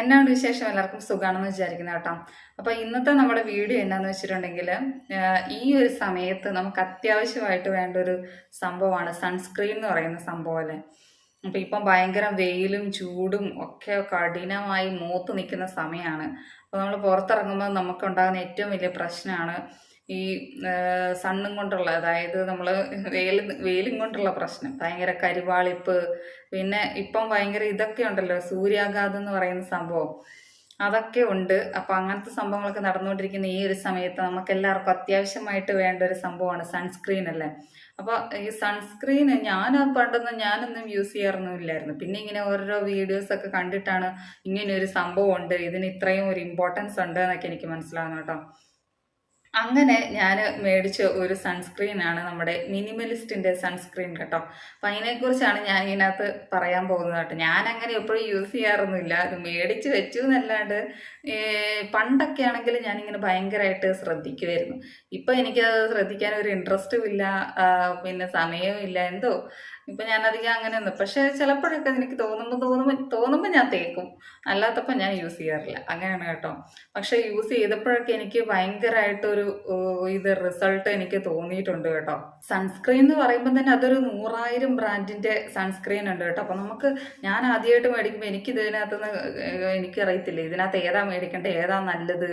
എന്നാണ് വിശേഷം? എല്ലാവർക്കും സുഖാണെന്ന് വിചാരിക്കുന്ന കേട്ടോ. അപ്പൊ ഇന്നത്തെ നമ്മുടെ വീഡിയോ എന്നാന്ന് വെച്ചിട്ടുണ്ടെങ്കിൽ ഈ ഒരു സമയത്ത് നമുക്ക് അത്യാവശ്യമായിട്ട് വേണ്ട ഒരു സംഭവമാണ് സൺസ്ക്രീൻ എന്ന് പറയുന്ന സംഭവം അല്ലേ. അപ്പൊ ഇപ്പം ഭയങ്കര വെയിലും ചൂടും ഒക്കെ കഠിനമായി മൂത്ത് നിൽക്കുന്ന സമയമാണ്. അപ്പൊ നമ്മൾ പുറത്തിറങ്ങുമ്പോൾ നമുക്കുണ്ടാകുന്ന ഏറ്റവും വലിയ പ്രശ്നമാണ് ഈ സണ്ണും കൊണ്ടുള്ള, അതായത് നമ്മൾ വെയിലും കൊണ്ടുള്ള പ്രശ്നം, ഭയങ്കര കരിവാളിപ്പ്. പിന്നെ ഇപ്പം ഭയങ്കര ഇതൊക്കെ ഉണ്ടല്ലോ, സൂര്യാഘാതം എന്ന് പറയുന്ന സംഭവം, അതൊക്കെ ഉണ്ട്. അപ്പം അങ്ങനത്തെ സംഭവങ്ങളൊക്കെ നടന്നുകൊണ്ടിരിക്കുന്ന ഈ ഒരു സമയത്ത് നമുക്ക് എല്ലാവർക്കും അത്യാവശ്യമായിട്ട് വേണ്ട ഒരു സംഭവമാണ് സൺസ്ക്രീൻ അല്ലേ. അപ്പോൾ ഈ സൺസ്ക്രീന് ഞാനൊന്നും യൂസ് ചെയ്യാറൊന്നുമില്ലായിരുന്നു. പിന്നെ ഇങ്ങനെ ഓരോ വീഡിയോസൊക്കെ കണ്ടിട്ടാണ് ഇങ്ങനെ ഒരു സംഭവം ഉണ്ട്, ഇതിന് ഇത്രയും ഒരു ഇമ്പോർട്ടൻസ് ഉണ്ട് എന്നൊക്കെ എനിക്ക് മനസ്സിലാവുന്നു കേട്ടോ. അങ്ങനെ ഞാൻ മേടിച്ച ഒരു സൺസ്ക്രീനാണ് നമ്മുടെ മിനിമലിസ്റ്റിൻ്റെ സൺസ്ക്രീൻ കേട്ടോ. അപ്പം അതിനെക്കുറിച്ചാണ് ഞാൻ ഇതിനകത്ത് പറയാൻ പോകുന്നത് കേട്ടോ. ഞാൻ അങ്ങനെ എപ്പോഴും യൂസ് ചെയ്യാറൊന്നുമില്ല, അത് മേടിച്ച് വെച്ചു എന്നല്ലാണ്ട്. പണ്ടൊക്കെ ആണെങ്കിൽ ഞാനിങ്ങനെ ഭയങ്കരമായിട്ട് ശ്രദ്ധിക്കുമായിരുന്നു. ഇപ്പം എനിക്കത് ശ്രദ്ധിക്കാൻ ഒരു ഇൻട്രസ്റ്റും ഇല്ല, പിന്നെ സമയവും ഇല്ല, എന്തോ. ഇപ്പം ഞാനധികം അങ്ങനെയൊന്നും, പക്ഷേ ചിലപ്പോഴൊക്കെ എനിക്ക് തോന്നുമ്പോൾ ഞാൻ തേക്കും, അല്ലാത്തപ്പോൾ ഞാൻ യൂസ് ചെയ്യാറില്ല, അങ്ങനെയാണ് കേട്ടോ. പക്ഷെ യൂസ് ചെയ്തപ്പോഴൊക്കെ എനിക്ക് ഭയങ്കരമായിട്ടൊരു ഇത് റിസൾട്ട് എനിക്ക് തോന്നിയിട്ടുണ്ട് കേട്ടോ. സൺസ്ക്രീൻ എന്ന് പറയുമ്പോൾ തന്നെ അതൊരു 100,000 ബ്രാൻഡിന്റെ സൺസ്ക്രീൻ ഉണ്ട് കേട്ടോ. അപ്പൊ ഞാൻ ആദ്യമായിട്ട് മേടിക്കുമ്പോൾ എനിക്കറിയത്തില്ല ഇതിനകത്ത് ഏതാ മേടിക്കേണ്ടത്, ഏതാ നല്ലത്,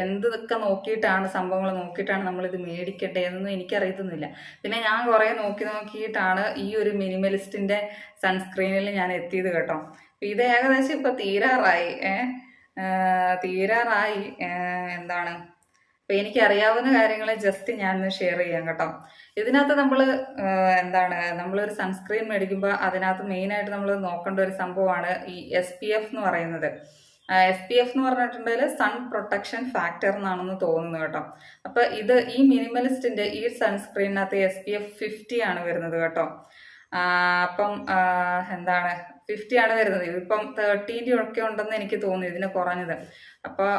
എന്തൊക്കെ നോക്കിയിട്ടാണ്, സംഭവങ്ങൾ നോക്കിയിട്ടാണ് നമ്മളിത് മേടിക്കേണ്ടത് എന്നൊന്നും എനിക്കറിയത്തുന്നില്ല. പിന്നെ ഞാൻ കുറേ നോക്കിയിട്ടാണ് ഈ ഒരു മിനിമലിസ്റ്റിന്റെ സൺസ്ക്രീനിൽ ഞാൻ എത്തിയത് കേട്ടോ. ഇത് ഏകദേശം ഇപ്പൊ തീരാറായി. തീരാറായി എന്താണ്, അപ്പൊ എനിക്കറിയാവുന്ന കാര്യങ്ങൾ ജസ്റ്റ് ഞാൻ ഷെയർ ചെയ്യാം കേട്ടോ. ഇതിനകത്ത് നമ്മളൊരു സൺസ്ക്രീൻ മേടിക്കുമ്പോൾ അതിനകത്ത് മെയിനായിട്ട് നമ്മൾ നോക്കേണ്ട ഒരു സംഭവമാണ് ഈ SPF എന്ന് പറയുന്നത്. SPF എന്ന് പറഞ്ഞിട്ടുണ്ടെങ്കിൽ സൺ പ്രൊട്ടക്ഷൻ ഫാക്ടർ എന്നാണെന്ന് തോന്നുന്നു കേട്ടോ. അപ്പൊ ഈ മിനിമലിസ്റ്റിന്റെ ഈ സൺസ്ക്രീനകത്ത് SPF 50 ആണ് വരുന്നത് കേട്ടോ. അപ്പം 50 ആണ് വരുന്നത്. ഇതിപ്പം 30 ഒക്കെ ഉണ്ടെന്ന് എനിക്ക് തോന്നുന്നു ഇതിന് കുറഞ്ഞത്. അപ്പോൾ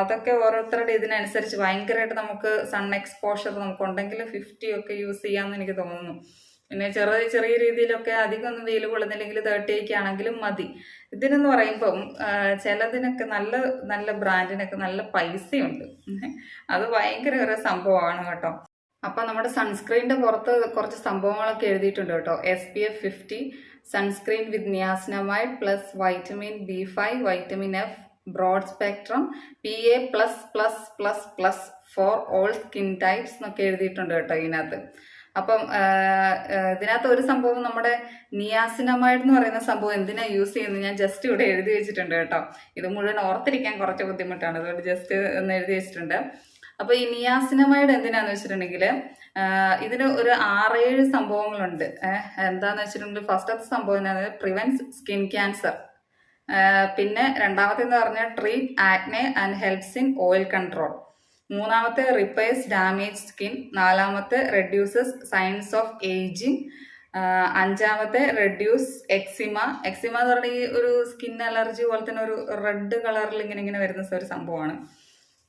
അതൊക്കെ ഓരോരുത്തരുടെ ഇതിനനുസരിച്ച് ഭയങ്കരമായിട്ട് നമുക്ക് സൺ എക്സ്പോഷർ നമുക്കുണ്ടെങ്കിൽ 50 ഒക്കെ യൂസ് ചെയ്യാമെന്ന് എനിക്ക് തോന്നുന്നു. പിന്നെ ചെറിയ രീതിയിലൊക്കെ അധികം ഒന്നും വെയിൽ കൊള്ളുന്നില്ലെങ്കിൽ 30 ഒക്കെ ആണെങ്കിലും മതി. ഇതിനെന്ന് പറയുമ്പം ചിലതിനൊക്കെ നല്ല നല്ല ബ്രാൻഡിനൊക്കെ നല്ല പൈസയുണ്ട്. അത് ഭയങ്കര ഒരു സംഭവമാണ് കേട്ടോ. അപ്പൊ നമ്മുടെ സൺസ്ക്രീനിന്റെ പുറത്ത് കുറച്ച് സംഭവങ്ങളൊക്കെ എഴുതിയിട്ടുണ്ട് കേട്ടോ. SPF 50 sunscreen with niacinamide plus vitamin B5, vitamin F, broad spectrum, PA++++ for all skin types എന്നൊക്കെ എഴുതിയിട്ടുണ്ട് കേട്ടോ ഇതിനകത്ത്. അപ്പം ഇതിനകത്ത് ഒരു സംഭവം, നമ്മുടെ നിയാസിനമൈഡ് എന്ന് പറയുന്ന സംഭവം എന്തിനാ യൂസ് ചെയ്യുന്നത് ഞാൻ ജസ്റ്റ് ഇവിടെ എഴുതി വെച്ചിട്ടുണ്ട് കേട്ടോ. ഇത് മുഴുവൻ ഓർത്തിരിക്കാൻ കുറച്ച് ബുദ്ധിമുട്ടാണ്, അതുകൊണ്ട് ജസ്റ്റ് ഒന്ന് എഴുതി വെച്ചിട്ടുണ്ട്. അപ്പൊ ഈ നിയാസിനമൈഡ് എന്തിനാന്ന് വെച്ചിട്ടുണ്ടെങ്കിൽ ഇതിന് ഒരു 6-7 സംഭവങ്ങളുണ്ട്. എന്താന്ന് വെച്ചിട്ടുണ്ടെങ്കിൽ ഫസ്റ്റത്തെ സംഭവം പ്രിവെൻസ് സ്കിൻ ക്യാൻസർ, പിന്നെ രണ്ടാമത്തെന്ന് പറഞ്ഞാൽ treat acne and helps in oil control, മൂന്നാമത്തെ റിപ്പയർസ് ഡാമേജ് സ്കിൻ, നാലാമത്തെ റെഡ്യൂസസ് സൈൻസ് ഓഫ് ഏജിങ്, അഞ്ചാമത്തെ റെഡ്യൂസ് എക്സിമ എന്ന് പറഞ്ഞാൽ ഈ ഒരു സ്കിൻ അലർജി പോലെ തന്നെ ഒരു റെഡ് കളറിൽ ഇങ്ങനെ വരുന്ന ഒരു സംഭവമാണ്.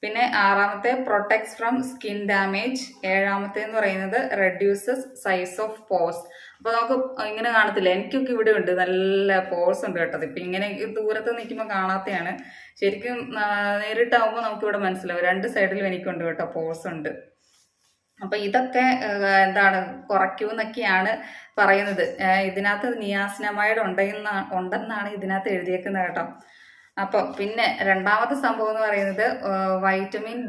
പിന്നെ ആറാമത്തെ പ്രൊട്ടക്ട്സ് ഫ്രം സ്കിൻ ഡാമേജ്, ഏഴാമത്തെ എന്ന് പറയുന്നത് റെഡ്യൂസസ് സൈസ് ഓഫ് പോസ്. അപ്പൊ നമുക്ക് ഇങ്ങനെ കാണത്തില്ല, എനിക്കൊക്കെ ഇവിടെ ഉണ്ട് നല്ല പോസ് ഉണ്ട് കേട്ടത്. ഇപ്പൊ ഇങ്ങനെ ദൂരത്ത് നിൽക്കുമ്പോൾ കാണാത്തയാണ്, ശരിക്കും നേരിട്ടാവുമ്പോൾ നമുക്ക് ഇവിടെ മനസ്സിലാവും. രണ്ട് സൈഡിലും എനിക്കുണ്ട് കേട്ടോ, പോസ് ഉണ്ട്. അപ്പൊ ഇതൊക്കെ കുറയ്ക്കൂന്നൊക്കെയാണ് പറയുന്നത്. ഇതിനകത്ത് നിയാസിനമൈഡ് ഉണ്ടെന്നാണ് ഇതിനകത്ത് എഴുതിയേക്കുന്നത് കേട്ടോ. അപ്പോൾ പിന്നെ രണ്ടാമത്തെ സംഭവം എന്ന് പറയുന്നത് വൈറ്റമിൻ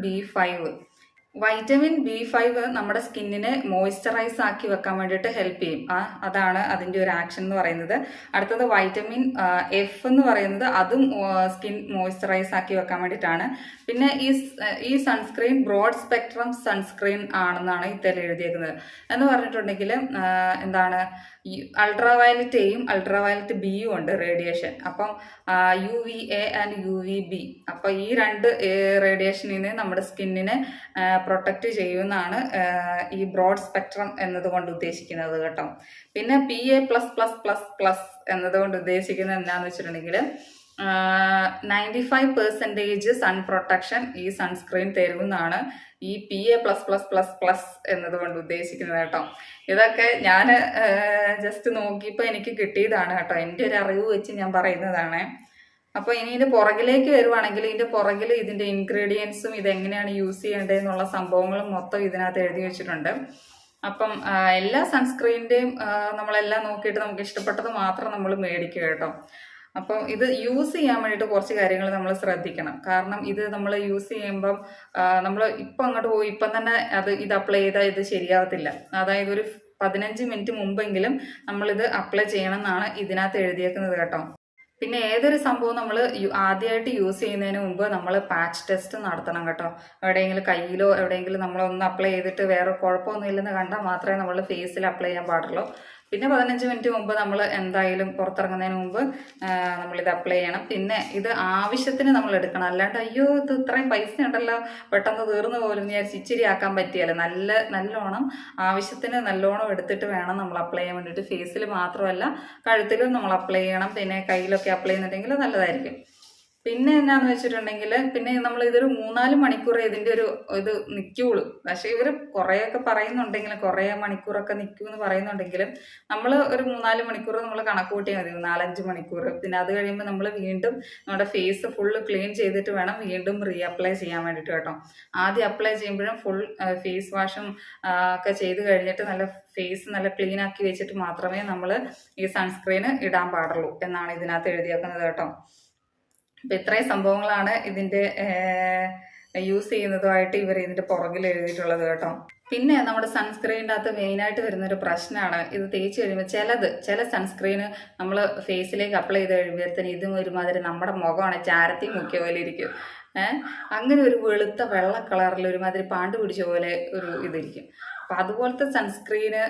B5 നമ്മുടെ സ്കിന്നിനെ മോയ്സ്ചറൈസ് ആക്കി വെക്കാൻ വേണ്ടിയിട്ട് ഹെൽപ്പ് ചെയ്യും. അതാണ് അതിൻ്റെ ഒരു ആക്ഷൻ എന്ന് പറയുന്നത്. അടുത്തത് വൈറ്റമിൻ F എന്ന് പറയുന്നത് അതും സ്കിൻ മോയ്സ്ചറൈസ് ആക്കി വെക്കാൻ വേണ്ടിയിട്ടാണ്. പിന്നെ ഈ സൺസ്ക്രീൻ ബ്രോഡ് സ്പെക്ട്രം സൺസ്ക്രീൻ ആണെന്നാണ് ഇതിൽ എഴുതിയേക്കുന്നത്. എന്ന് പറഞ്ഞിട്ടുണ്ടെങ്കിൽ അൾട്രാവയലറ്റ് എയും അൾട്രാവയലറ്റ് ബിയും ഉണ്ട് റേഡിയേഷൻ. അപ്പം UVA ആൻഡ് UVB, അപ്പം ഈ രണ്ട് റേഡിയേഷനിനെ നമ്മുടെ സ്കിന്നിനെ പ്രൊട്ടക്റ്റ് ചെയ്യുമെന്നാണ് ഈ ബ്രോഡ് സ്പെക്ട്രം എന്നതുകൊണ്ട് ഉദ്ദേശിക്കുന്നത് കേട്ടോ. പിന്നെ PA++++ എന്നതുകൊണ്ട് ഉദ്ദേശിക്കുന്നത് എന്താണെന്ന് വെച്ചിട്ടുണ്ടെങ്കിൽ 95% സൺ പ്രൊട്ടക്ഷൻ ഈ സൺസ്ക്രീൻ തരുമെന്നാണ് ഈ PA++++ എന്നതുകൊണ്ട് ഉദ്ദേശിക്കുന്നത് കേട്ടോ. ഇതൊക്കെ ഞാൻ ജസ്റ്റ് നോക്കിയപ്പോൾ എനിക്ക് കിട്ടിയതാണ് കേട്ടോ, എൻ്റെ ഒരു അറിവ് വെച്ച് ഞാൻ പറയുന്നതാണ്. അപ്പോൾ ഇനി ഇതിന്റെ പുറകിലേക്ക് വരുവാണെങ്കിൽ ഇതിന്റെ പുറകിൽ ഇതിന്റെ ഇൻഗ്രീഡിയൻസും ഇതെങ്ങനെയാണ് യൂസ് ചെയ്യേണ്ടതെന്നുള്ള സംഭവങ്ങളും മൊത്തം ഇതിനകത്ത് എഴുതി വെച്ചിട്ടുണ്ട്. അപ്പം എല്ലാ സൺസ്ക്രീനിന്റെയും നമ്മളെല്ലാം നോക്കിയിട്ട് നമുക്ക് ഇഷ്ടപ്പെട്ടത് മാത്രം നമ്മൾ മേടിക്കുക കേട്ടോ. അപ്പോൾ ഇത് യൂസ് ചെയ്യാൻ വേണ്ടിയിട്ട് കുറച്ച് കാര്യങ്ങൾ നമ്മൾ ശ്രദ്ധിക്കണം. കാരണം ഇത് നമ്മൾ യൂസ് ചെയ്യുമ്പം നമ്മൾ ഇപ്പം അങ്ങോട്ട് പോയി ഇപ്പം തന്നെ ഇത് അപ്ലൈ ചെയ്താൽ ഇത് ശരിയാവത്തില്ല. അതായത് ഒരു 15 മിനിറ്റ് മുമ്പെങ്കിലും നമ്മളിത് അപ്ലൈ ചെയ്യണം എന്നാണ് ഇതിനകത്ത് എഴുതിയേക്കുന്നത് കേട്ടോ. പിന്നെ ഏതൊരു സംഭവം നമ്മൾ ആദ്യമായിട്ട് യൂസ് ചെയ്യുന്നതിന് മുമ്പ് നമ്മൾ പാച്ച് ടെസ്റ്റ് നടത്തണം കേട്ടോ. എവിടെയെങ്കിലും കയ്യിലോ എവിടെയെങ്കിലും നമ്മളൊന്ന് അപ്ലൈ ചെയ്തിട്ട് വേറെ കുഴപ്പമൊന്നും ഇല്ലെന്ന് കണ്ടാൽ മാത്രമേ നമ്മൾ ഫേസിൽ അപ്ലൈ ചെയ്യാൻ പാടുള്ളൂ. പിന്നെ 15 മിനിറ്റ് മുമ്പ് നമ്മൾ എന്തായാലും പുറത്തിറങ്ങുന്നതിന് മുമ്പ് നമ്മളിത് അപ്ലൈ ചെയ്യണം. പിന്നെ ഇത് ആവശ്യത്തിന് നമ്മൾ എടുക്കണം. അല്ലാണ്ട് അയ്യോ ഇത് ഇത്രയും പൈസ ഉണ്ടല്ലോ പെട്ടെന്ന് തീർന്നു പോലും വിചാരിച്ച് ഇച്ചിരി ആക്കാൻ പറ്റിയല്ല. നല്ലോണം ആവശ്യത്തിന് നല്ലോണം എടുത്തിട്ട് വേണം നമ്മൾ അപ്ലൈ ചെയ്യാൻ വേണ്ടിയിട്ട്. ഫേസിൽ മാത്രമല്ല കഴുത്തിലും നമ്മൾ അപ്ലൈ ചെയ്യണം. പിന്നെ കയ്യിലൊക്കെ അപ്ലൈ ചെയ്യുന്നുണ്ടെങ്കിൽ നല്ലതായിരിക്കും. പിന്നെ എന്നാന്ന് വെച്ചിട്ടുണ്ടെങ്കിൽ പിന്നെ നമ്മൾ ഇതൊരു 3-4 മണിക്കൂർ ഇതിൻ്റെ ഇത് നിൽക്കുള്ളൂ. പക്ഷേ ഇവർ കുറേയൊക്കെ പറയുന്നുണ്ടെങ്കിലും കുറേ മണിക്കൂറൊക്കെ നിൽക്കുമെന്ന് പറയുന്നുണ്ടെങ്കിലും നമ്മൾ ഒരു 3-4 മണിക്കൂർ നമ്മൾ കണക്ക് കൂട്ടിയാൽ മതി. 4-5 മണിക്കൂർ. പിന്നെ അത് കഴിയുമ്പോൾ നമ്മൾ വീണ്ടും നമ്മുടെ ഫേസ് ഫുള്ള് ക്ലീൻ ചെയ്തിട്ട് വേണം വീണ്ടും അപ്ലൈ ചെയ്യാൻ വേണ്ടിയിട്ട് കേട്ടോ. ആദ്യം അപ്ലൈ ചെയ്യുമ്പോഴും ഫുൾ ഫേസ് വാഷും ഒക്കെ ചെയ്ത് കഴിഞ്ഞിട്ട് നല്ല ഫേസ് നല്ല ക്ലീൻ ആക്കി വെച്ചിട്ട് മാത്രമേ നമ്മൾ ഈ സൺസ്ക്രീന് ഇടാൻ പാടുള്ളൂ എന്നാണ് ഇതിനകത്ത് എഴുതിയേക്കുന്നത് കേട്ടോ. അപ്പം ഇത്രയും സംഭവങ്ങളാണ് ഇതിൻ്റെ യൂസ് ചെയ്യുന്നതുമായിട്ട് ഇവർ ഇതിൻ്റെ പുറകിൽ എഴുതിയിട്ടുള്ളത് കേട്ടോ. പിന്നെ നമ്മുടെ സൺസ്ക്രീനിൻ്റെ അകത്ത് മെയിനായിട്ട് വരുന്നൊരു പ്രശ്നമാണ് ഇത് തേച്ച് കഴിയുമ്പോൾ ചില സൺസ്ക്രീന് നമ്മൾ ഫേസിലേക്ക് അപ്ലൈ ചെയ്ത് കഴിയുമ്പോഴത്തേന് ഇതും ഒരുമാതിരി നമ്മുടെ മുഖമാണ് ചാരത്തി മുക്കിയ പോലെ ഇരിക്കും. അങ്ങനെ ഒരു വെളുത്ത വെള്ള കളറിൽ ഒരുമാതിരി പാണ്ട് പിടിച്ച പോലെ ഒരു ഇതിരിക്കും. അപ്പം അതുപോലത്തെ സൺസ്ക്രീന്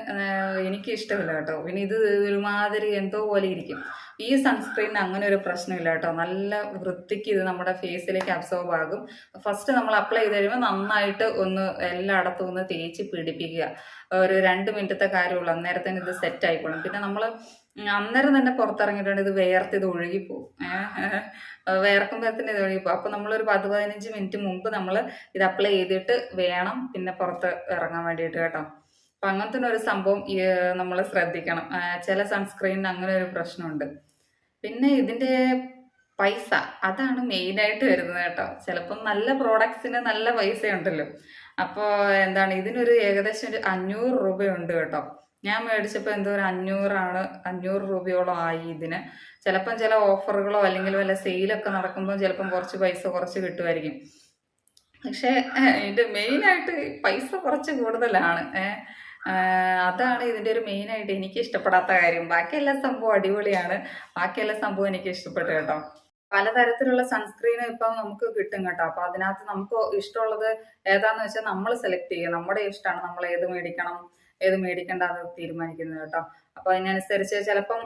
എനിക്ക് ഇഷ്ടമില്ല കേട്ടോ. പിന്നെ ഇത് ഒരുമാതിരി എന്തോ പോലെ ഇരിക്കും. ഈ സൺസ്ക്രീനിന് അങ്ങനെ ഒരു പ്രശ്നമില്ല കേട്ടോ. നല്ല വൃത്തിക്ക് ഇത് നമ്മുടെ ഫേസിലേക്ക് അബ്സോർബ് ആകും. ഫസ്റ്റ് നമ്മൾ അപ്ലൈ ചെയ്ത് കഴിയുമ്പോൾ നന്നായിട്ട് ഒന്ന് എല്ലായിടത്തും ഒന്ന് തേച്ച് പിടിപ്പിക്കുക. ഒരു 2 മിനിറ്റത്തെ കാര്യമുള്ളൂ. അന്നേരത്തേന് ഇത് സെറ്റ് ആയിക്കോളും. പിന്നെ നമ്മൾ അന്നേരം തന്നെ പുറത്തിറങ്ങിയിട്ടുണ്ട് ഇത് ഇത് ഒഴുകിപ്പോവും. വേർക്കുമ്പോഴത്തേന് ഇത് ഒഴുകിപ്പോവും. അപ്പം നമ്മളൊരു 10-15 മിനിറ്റ് മുമ്പ് നമ്മൾ ഇത് അപ്ലൈ ചെയ്തിട്ട് വേണം പിന്നെ പുറത്ത് ഇറങ്ങാൻ വേണ്ടിയിട്ട് കേട്ടോ. അപ്പം അങ്ങനത്തെ ഒരു സംഭവം നമ്മൾ ശ്രദ്ധിക്കണം. ചില സൺസ്ക്രീനിന് അങ്ങനെ ഒരു പ്രശ്നമുണ്ട്. പിന്നെ ഇതിൻ്റെ പൈസ അതാണ് മെയിനായിട്ട് വരുന്നത് കേട്ടോ. ചിലപ്പം നല്ല പ്രോഡക്ട്സിന് നല്ല പൈസയുണ്ടല്ലോ. അപ്പോൾ ഇതിനൊരു ഏകദേശം ഒരു 500 രൂപയുണ്ട് കേട്ടോ. ഞാൻ മേടിച്ചപ്പോൾ എന്തോ ഒരു 500 രൂപയോളം ആയി ഇതിന്. ചിലപ്പം ചില ഓഫറുകളോ അല്ലെങ്കിൽ വല്ല സെയിലൊക്കെ നടക്കുമ്പോൾ ചിലപ്പം കുറച്ച് പൈസ കുറച്ച് കിട്ടുമായിരിക്കും. പക്ഷേ ഇതിൻ്റെ മെയിനായിട്ട് പൈസ കുറച്ച് കൂടുതലാണ്. അതാണ് ഇതിൻ്റെ ഒരു മെയിനായിട്ട് എനിക്ക് ഇഷ്ടപ്പെടാത്ത കാര്യം. ബാക്കിയെല്ലാ സംഭവം അടിപൊളിയാണ്. ബാക്കിയെല്ലാ സംഭവം എനിക്ക് ഇഷ്ടപ്പെട്ടു കേട്ടോ. പലതരത്തിലുള്ള സൺസ്ക്രീൻ ഇപ്പം നമുക്ക് കിട്ടും കേട്ടോ. അപ്പോൾ അതിനകത്ത് നമുക്ക് ഇഷ്ടമുള്ളത് ഏതാന്ന് വെച്ചാൽ നമ്മൾ സെലക്ട് ചെയ്യുക. നമ്മുടെ ഇഷ്ടമാണ് നമ്മൾ ഏത് മേടിക്കണം ഏത് മേടിക്കേണ്ട അത് തീരുമാനിക്കുന്നത് കേട്ടോ. അപ്പോൾ അതിനനുസരിച്ച് ചിലപ്പം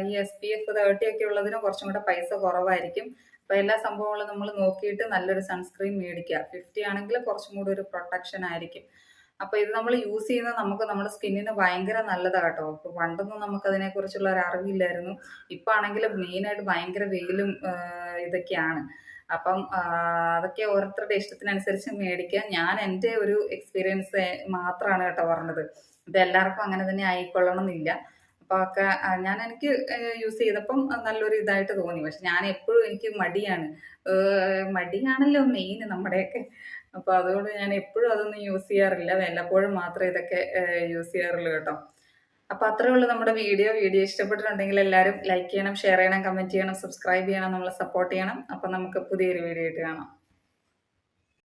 ഈ SPF 30 ഒക്കെ ഉള്ളതിന് കുറച്ചും കൂടെ പൈസ കുറവായിരിക്കും. അപ്പോൾ എല്ലാ സംഭവങ്ങളും നമ്മൾ നോക്കിയിട്ട് നല്ലൊരു സൺസ്ക്രീൻ മേടിക്കുക. 50 ആണെങ്കിൽ കുറച്ചും കൂടി ഒരു പ്രൊട്ടക്ഷൻ ആയിരിക്കും. അപ്പോൾ ഇത് നമ്മൾ യൂസ് ചെയ്യുന്നത് നമുക്ക് നമ്മുടെ സ്കിന്നിന് ഭയങ്കര നല്ലതാണ് കേട്ടോ. അപ്പോൾ പണ്ടൊന്നും നമുക്കതിനെക്കുറിച്ചുള്ള ഒരു അറിവില്ലായിരുന്നു. ഇപ്പം ആണെങ്കിൽ മെയിനായിട്ട് ഭയങ്കര വെയിലും ഇതൊക്കെയാണ്. അപ്പം അതൊക്കെ ഓരോരുത്തരുടെ ഇഷ്ടത്തിനനുസരിച്ച് മേടിക്കുക. ഞാൻ എൻ്റെ ഒരു എക്സ്പീരിയൻസ് മാത്രമാണ് കേട്ടോ പറഞ്ഞത്. ഇത് എല്ലാവർക്കും അങ്ങനെ തന്നെ ആയിക്കൊള്ളണം എന്നില്ല. അപ്പോൾ ഒക്കെ എനിക്ക് യൂസ് ചെയ്തപ്പം നല്ലൊരു ഇതായിട്ട് തോന്നി. പക്ഷെ ഞാൻ എപ്പോഴും എനിക്ക് മടിയാണല്ലോ മെയിൻ നമ്മുടെയൊക്കെ. അപ്പോൾ അതുകൊണ്ട് ഞാൻ എപ്പോഴും അതൊന്നും യൂസ് ചെയ്യാറില്ല. വല്ലപ്പോഴും മാത്രമേ ഇതൊക്കെ യൂസ് ചെയ്യാറുള്ളൂ കേട്ടോ. അപ്പോൾ അത്രയേ ഉള്ളൂ നമ്മുടെ വീഡിയോ ഇഷ്ടപ്പെട്ടിട്ടുണ്ടെങ്കിൽ എല്ലാവരും ലൈക്ക് ചെയ്യണം, ഷെയർ ചെയ്യണം, കമൻറ്റ് ചെയ്യണം, സബ്സ്ക്രൈബ് ചെയ്യണം, നമ്മളെ സപ്പോർട്ട് ചെയ്യണം. അപ്പം നമുക്ക് പുതിയൊരു വീഡിയോ ആയിട്ട് കാണാം.